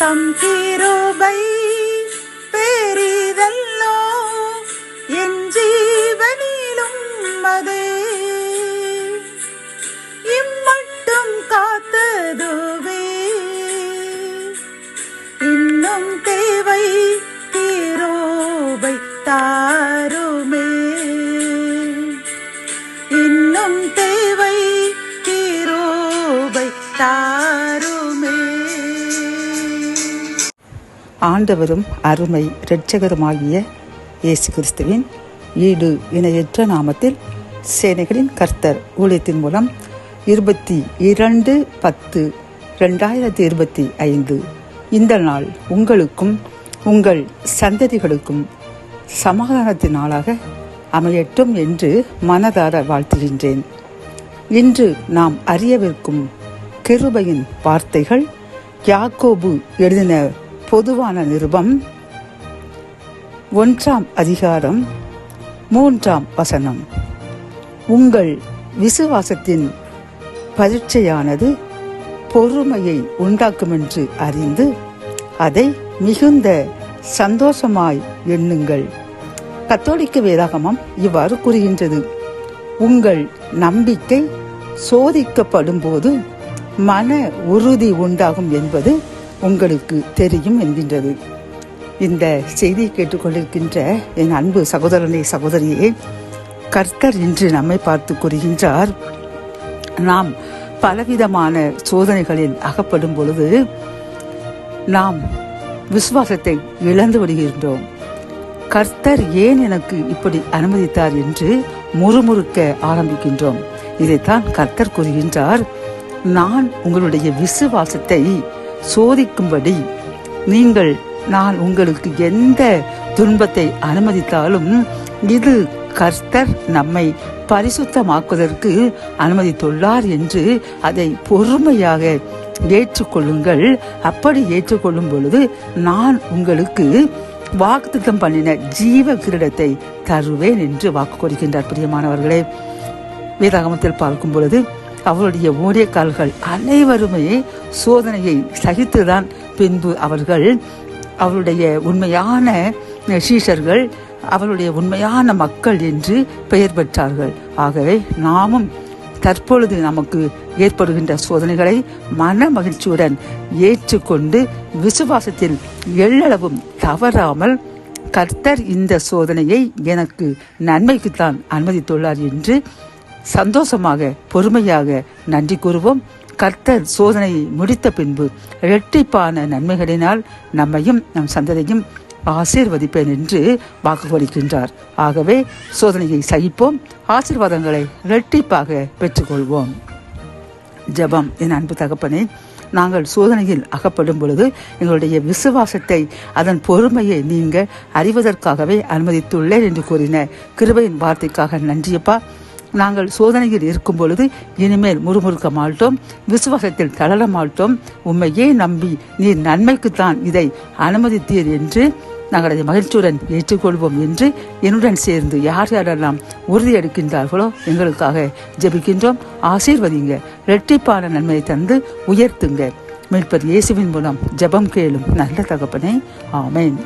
தம் கிருபை பெரிதல்லோ என் ஜீவனிலும் அதே இம்மட்டும் காத்ததுவே இன்னும் தேவை கிருபை தாருமே இன்னும் தேவை கிருபை தாருமே. ஆண்டவரும் அருமை இரட்சகருமாகிய இயேசு கிறிஸ்துவின் ஈடு இணையற்ற நாமத்தில் சேனைகளின் கர்த்தர் ஊழியத்தின் மூலம் 22/10/2025 இந்த நாள் உங்களுக்கும் உங்கள் சந்ததிகளுக்கும் சமாதானத்தின் நாளாக அமையட்டும் என்று மனதார வாழ்த்துகின்றேன். இன்று நாம் அறியவிருக்கும் கிருபையின் வார்த்தைகள் யாக்கோபு எழுதின பொதுவான நிருபம் 1ஆம் அதிகாரம் 3ஆம் வசனம். உங்கள் விசுவாசத்தின் பரீட்சையானது பொறுமையை உண்டாக்கும் என்று அறிந்து அதை மிகுந்த சந்தோஷமாய் எண்ணுங்கள். கத்தோலிக்க வேதாகமம் இவ்வாறு கூறுகின்றது, உங்கள் நம்பிக்கை சோதிக்கப்படும் போது மன உறுதி உண்டாகும் என்பது உங்களுக்கு தெரியும் என்கின்றது. இந்த செய்தியை கேட்டுக்கொண்டிருக்கின்ற என் அன்பு சகோதரனே சகோதரியே, கர்த்தர் இன்று நம்மை பார்த்து கூறுகின்றார், நாம் பலவிதமான சோதனைகளில் அகப்படும் பொழுது நாம் விசுவாசத்தை இழந்து விடுகின்றோம். கர்த்தர் ஏன் எனக்கு இப்படி அனுமதித்தார் என்று முறுமுறுக்க ஆரம்பிக்கின்றோம். இதைத்தான் கர்த்தர் கூறுகின்றார், நான் உங்களுடைய விசுவாசத்தை சோதிக்கும்படி நான் உங்களுக்கு எந்த துன்பத்தை அனுமதித்தாலும் இது கர்த்தர் நம்மை பரிசுத்தமாக்குவதற்கு அனுமதித்துள்ளார் என்று அதை பொறுமையாக ஏற்றுக்கொள்ளுங்கள். அப்படி ஏற்றுக்கொள்ளும் பொழுது நான் உங்களுக்கு வாக்குத்தத்தம் பண்ணின ஜீவ கிரீடத்தை தருவேன் என்று வாக்கு கொடுக்கின்றார். பிரியமானவர்களே, வேதாகமத்தில் பார்க்கும் பொழுது அவருடைய ஊழியக்காரர்கள் அனைவருமே சோதனையை சகித்துதான் பின்பு அவருடைய உண்மையான சீஷர்கள், அவருடைய உண்மையான மக்கள் என்று பெயர் பெற்றார்கள். ஆகவே நாமும் தற்பொழுது நமக்கு ஏற்படுகின்ற சோதனைகளை மன மகிழ்ச்சியுடன் ஏற்றுக்கொண்டு விசுவாசத்தில் எள்ளளவும் தவறாமல் கர்த்தர் இந்த சோதனையை எனக்கு நன்மைக்குத்தான் அனுமதித்துள்ளார் என்று சந்தோஷமாக பொறுமையாக நன்றி கூறுவோம். கர்த்தர் சோதனையை முடித்த பின்பு இரட்டிப்பான நன்மைகளினால் நம்மையும் நம் சந்ததியும் ஆசீர்வதிப்பேன் என்று வாக்கு கொடுக்கின்றார். ஆகவே சோதனையை சகிப்போம், ஆசீர்வாதங்களை இரட்டிப்பாக பெற்றுக்கொள்வோம். ஜெபம். என் அன்பு தகப்பனே, நாங்கள் சோதனையில் அகப்படும் பொழுது எங்களுடைய விசுவாசத்தை அதன் பொறுமையை நீங்க அறிவதற்காகவே அனுமதித்துள்ளேன் என்று கூறின கிருபையின் வார்த்தைக்காக நன்றியப்பா. நாங்கள் சோதனையில் இருக்கும் பொழுது இனிமேல் முறுமுறுக்க மாட்டோம், விசுவாசத்தில் தளர மாட்டோம். உண்மையே நம்பி நீர் நன்மைக்குத்தான் இதை அனுமதித்தீர் என்று நாங்கள் அதை மகிழ்ச்சியுடன் ஏற்றுக்கொள்வோம் என்று என்னுடன் சேர்ந்து யார் யாரெல்லாம் உறுதி எடுக்கின்றார்களோ எங்களுக்காக ஜெபிக்கின்றோம். ஆசீர்வதிங்க, இரட்டிப்பான நன்மையை தந்து உயர்த்துங்க. மீட்பர் இயேசுவின் மூலம் ஜெபம் கேளும் நல்ல தகப்பனே, ஆமென்.